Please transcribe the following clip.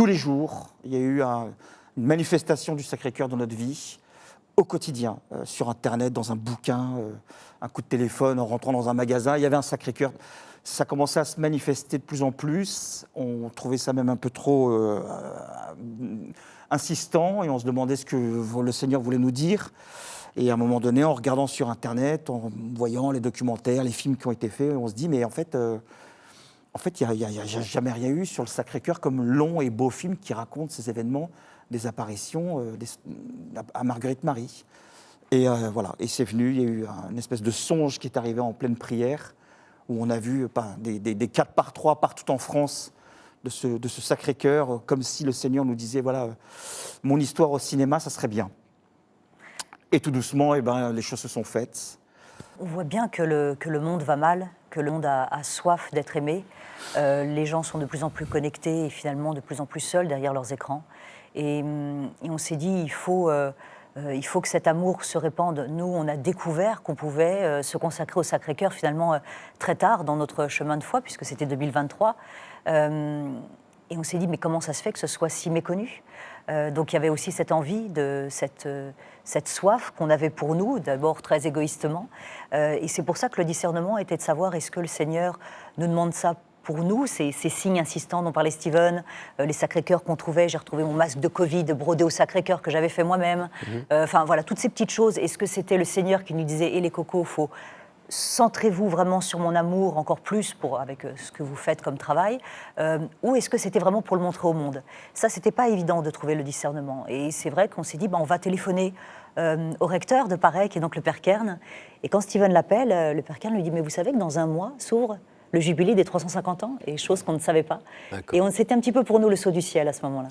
tous les jours, il y a eu une manifestation du Sacré-Cœur dans notre vie, au quotidien, sur Internet, dans un bouquin, un coup de téléphone, en rentrant dans un magasin, il y avait un Sacré-Cœur. Ça commençait à se manifester de plus en plus. On trouvait ça même un peu trop insistant et on se demandait ce que le Seigneur voulait nous dire. Et à un moment donné, en regardant sur Internet, en voyant les documentaires, les films qui ont été faits, on se dit, mais en fait, il n'y a jamais rien eu sur le Sacré-Cœur comme long et beau film qui raconte ces événements, des apparitions à Marguerite Marie. Et voilà, et c'est venu, il y a eu une espèce de songe qui est arrivé en pleine prière, où on a vu des 4x3 partout en France de ce Sacré-Cœur, comme si le Seigneur nous disait, voilà, mon histoire au cinéma, ça serait bien. Et tout doucement, les choses se sont faites. On voit bien que le monde va mal, que le monde a soif d'être aimé. Les gens sont de plus en plus connectés et finalement de plus en plus seuls derrière leurs écrans. Et on s'est dit, il faut que cet amour se répande. Nous, on a découvert qu'on pouvait se consacrer au Sacré-Cœur finalement très tard dans notre chemin de foi, puisque c'était 2023. Et on s'est dit, mais comment ça se fait que ce soit si méconnu ? Donc il y avait aussi cette envie, cette soif qu'on avait pour nous, d'abord très égoïstement. Et c'est pour ça que le discernement était de savoir, est-ce que le Seigneur nous demande ça pour nous, ces signes insistants dont parlait Steven, les Sacré-Cœurs qu'on trouvait, j'ai retrouvé mon masque de Covid brodé au Sacré-Cœur que j'avais fait moi-même. Enfin voilà, toutes ces petites choses. Est-ce que c'était le Seigneur qui nous disait, les cocos, centrez-vous vraiment sur mon amour encore plus avec ce que vous faites comme travail, ou est-ce que c'était vraiment pour le montrer au monde ? Ça, c'était pas évident de trouver le discernement. Et c'est vrai qu'on s'est dit, on va téléphoner au recteur de Paray, qui est donc le Père Kern. Et quand Steven l'appelle, le Père Kern lui dit, mais vous savez que dans un mois s'ouvre le jubilé des 350 ans, et chose qu'on ne savait pas. Et c'était un petit peu pour nous le saut du ciel à ce moment-là.